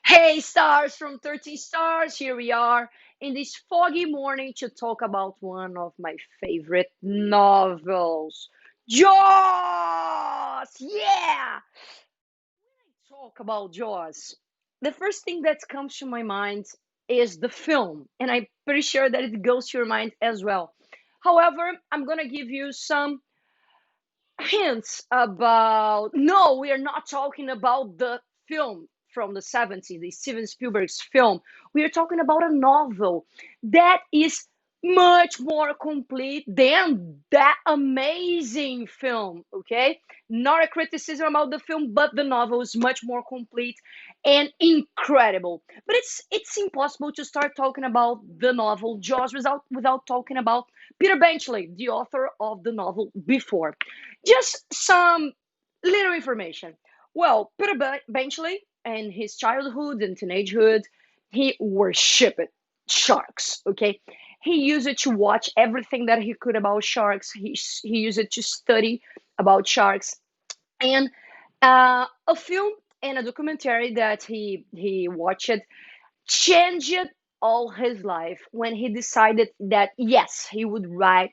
Hey, stars from 13 Stars, here we are in this foggy morning to talk about one of my favorite novels, Jaws! Yeah! Talk about Jaws. The first thing that comes to my mind is the film, and I'm pretty sure that it goes to your mind as well. However, I'm gonna give you some hints about. No, we are not talking about the film from the 70s, the Steven Spielberg's film. We are talking about a novel that is much more complete than that amazing film. Okay, not a criticism about the film, but the novel is much more complete and incredible. But it's impossible to start talking about the novel Jaws without talking about Peter Benchley, the author of the novel before. Just some little information. Well, Peter Benchley in his childhood and teenagehood, he worshipped sharks. Okay, he used it to watch everything that he could about sharks. He used it to study about sharks, and a film and a documentary that he watched changed all his life when he decided that yes, he would write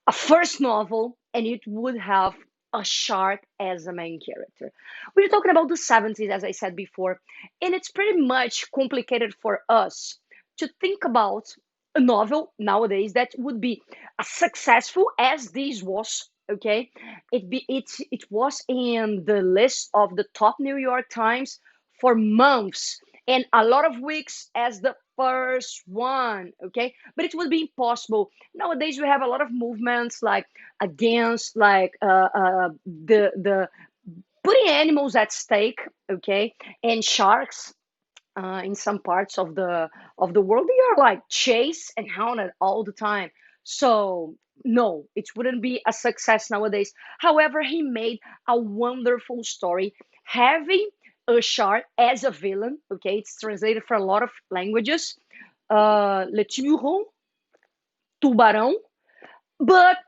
a first novel and it would have a shark as a main character. We're talking about the 70s, as I said before, and it's pretty much complicated for us to think about a novel nowadays that would be as successful as this was. Okay, it was in the list of the top New York Times for months and a lot of weeks as the first one. Okay, but it would be impossible nowadays. We have a lot of movements like against the putting animals at stake. Okay, and sharks in some parts of the world, they are like chased and hounded all the time. So no, it wouldn't be a success nowadays. However, he made a wonderful story having a shark as a villain. Okay, it's translated for a lot of languages. Le tiburon, tubarão. But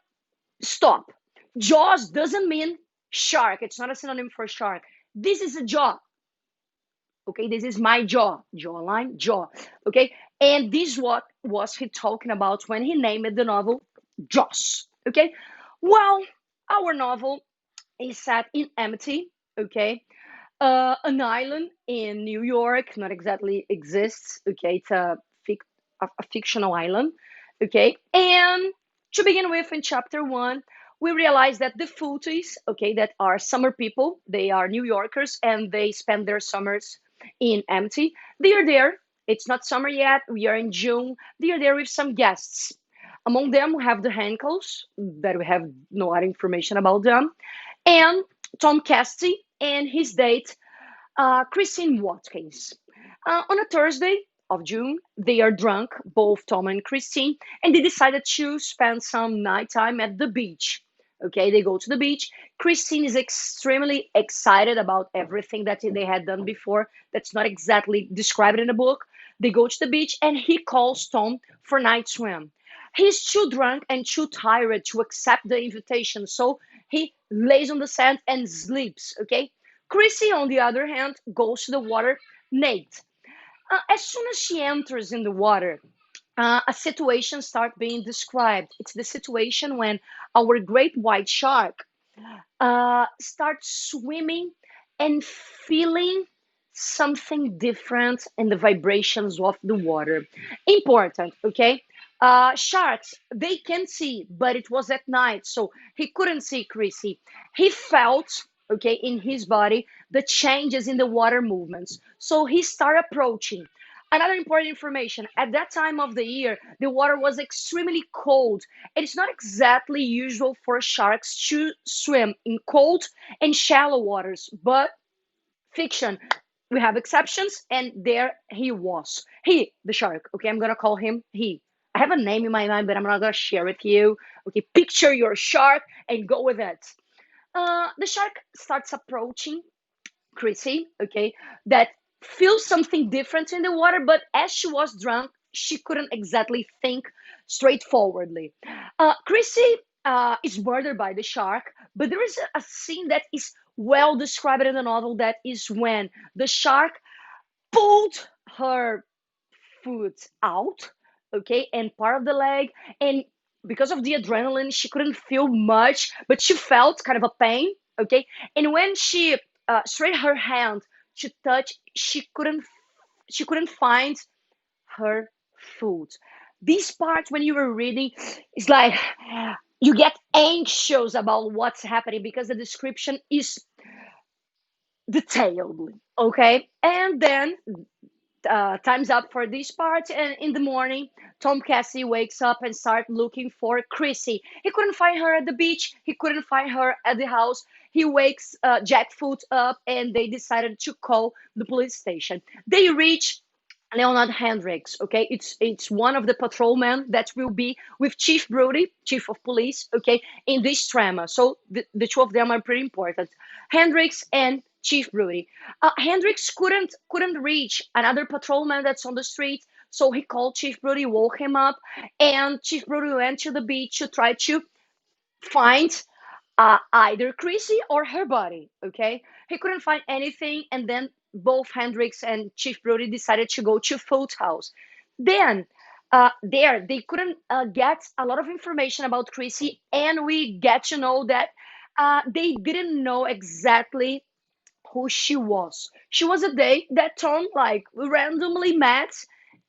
stop. Jaws doesn't mean shark. It's not a synonym for shark. This is a jaw. Okay, this is my jaw, jawline, jaw. Okay, and this what was he talking about when he named the novel Jaws. Okay, well, our novel is set in Amity. Okay, an island in New York, not exactly exists. Okay, it's a fictional island. Okay, and to begin with, in chapter one, we realize that the Footies, okay, that are summer people, they are New Yorkers and they spend their summers in Amity. They are there. It's not summer yet. We are in June. They are there with some guests. Among them, we have the Hankels, that we have no other information about them, and Tom Casty and his date, Christine Watkins. On a Thursday of June, they are drunk, both Tom and Christine, and they decided to spend some nighttime at the beach. Okay, they go to the beach. Christine is extremely excited about everything that they had done before. That's not exactly described in the book. They go to the beach and he calls Tom for night swim. He's too drunk and too tired to accept the invitation, so he lays on the sand and sleeps. Okay, Chrissy, on the other hand, goes to the water naked. As soon as she enters in the water, a situation starts being described. It's the situation when our great white shark starts swimming and feeling something different in the vibrations of the water. Important, okay? Sharks, they can see, but it was at night, so he couldn't see Chrissy. He felt, okay, in his body, the changes in the water movements. So he started approaching. Another important information, at that time of the year, the water was extremely cold. It's not exactly usual for sharks to swim in cold and shallow waters, but fiction. We have exceptions, and there he was. He, the shark. Okay, I'm gonna call him he. I have a name in my mind, but I'm not gonna share with you. Okay, picture your shark and go with it. The shark starts approaching Chrissy, okay, that feels something different in the water, but as she was drunk, she couldn't exactly think straightforwardly. Chrissy is murdered by the shark, but there is a scene that is well described in the novel that is when the shark pulled her foot out, okay, and part of the leg. And because of the adrenaline, she couldn't feel much, but she felt kind of a pain, okay. And when she straightened her hand to touch, she couldn't find her foot. This part, when you were reading, is like you get anxious about what's happening because the description is detailed, okay. And then time's up for this part. And in the morning, Tom Cassie wakes up and starts looking for Chrissy. He couldn't find her at the beach. He couldn't find her at the house. He wakes Jackfoot up, and they decided to call the police station. They reach Leonard Hendricks. Okay, it's one of the patrolmen that will be with Chief Brody, Chief of Police. Okay, in this drama, so the two of them are pretty important. Hendricks and Chief Brody. Hendricks couldn't reach another patrolman that's on the street, so he called Chief Brody, woke him up, and Chief Brody went to the beach to try to find either Chrissy or her body. Okay, he couldn't find anything, and then both Hendricks and Chief Brody decided to go to Foot House. Then, there they couldn't get a lot of information about Chrissy, and we get to know that they didn't know exactly who she was. She was a date that Tom like randomly met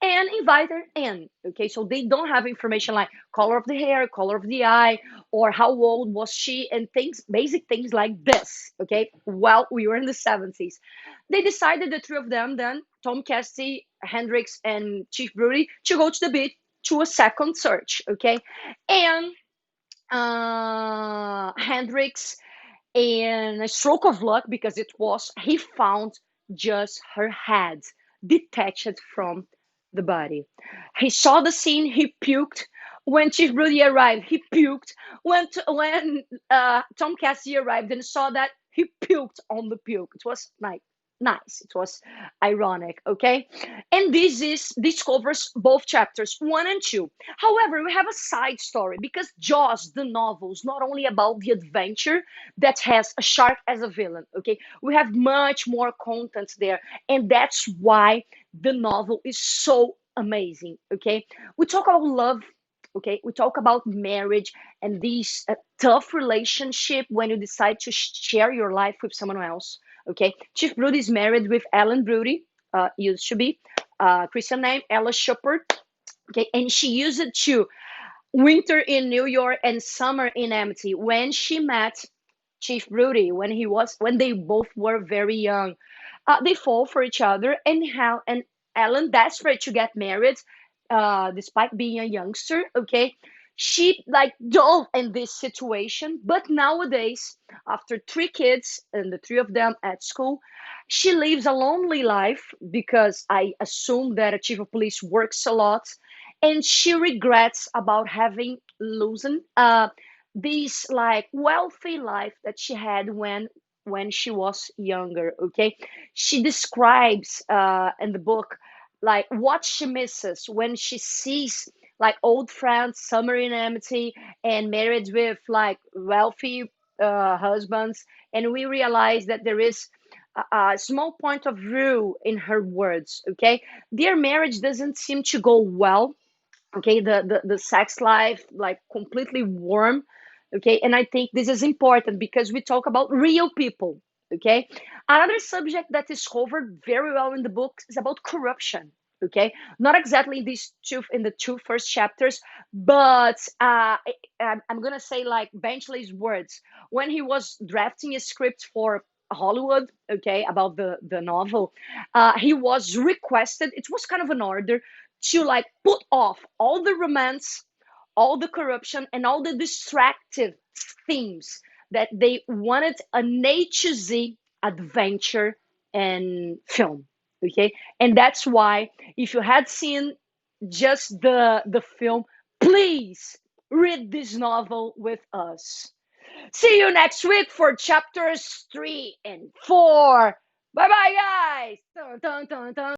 and invited her in. Okay, so they don't have information like color of the hair, color of the eye, or how old was she, and things, basic things like this. Okay, well, we were in the 70s. They decided, the three of them, then Tom Casty, Hendricks, and Chief Brody, to go to the beach to a second search. Okay, and Hendricks, in a stroke of luck, because it was, he found just her head detached from the body. He saw the scene, he puked. When Chief Brody arrived, he puked. When Tom Cassie arrived and saw that, he puked on the puke. It was like nice. It was ironic, okay? And this covers both chapters 1 and 2. However, we have a side story because Jaws, the novel, is not only about the adventure that has a shark as a villain, okay? We have much more content there, and that's why the novel is so amazing, okay? We talk about love, okay? We talk about marriage and this tough relationship when you decide to share your life with someone else, okay? Chief Brody is married with Ellen Brody, used to be Christian name, Ella Shepard, okay? And she used it to winter in New York and summer in Amity. When she met Chief Brody, when they both were very young, they fall for each other, and how and Ellen, desperate to get married, despite being a youngster, okay, she like dove in this situation. But nowadays, after three kids and the three of them at school, she lives a lonely life because I assume that a chief of police works a lot, and she regrets about having losing this like wealthy life that she had when she was younger. Okay, she describes in the book like what she misses when she sees like old friends, summer in Amity, and married with like wealthy husbands, and we realize that there is a small point of view in her words. Okay, their marriage doesn't seem to go well. Okay, the sex life like completely warm. Okay, and I think this is important because we talk about real people. Okay, another subject that is covered very well in the book is about corruption. Okay, not exactly in these two, in the two first chapters, but I'm gonna say like Benchley's words when he was drafting a script for Hollywood, okay, about the novel. He was requested, it was kind of an order to like put off all the romance, all the corruption, and all the distractive themes that they wanted an A to Z adventure and film. Okay, and that's why if you had seen just the film, please read this novel with us. See you next week for chapters 3 and 4. Bye bye, guys. Dun, dun, dun, dun.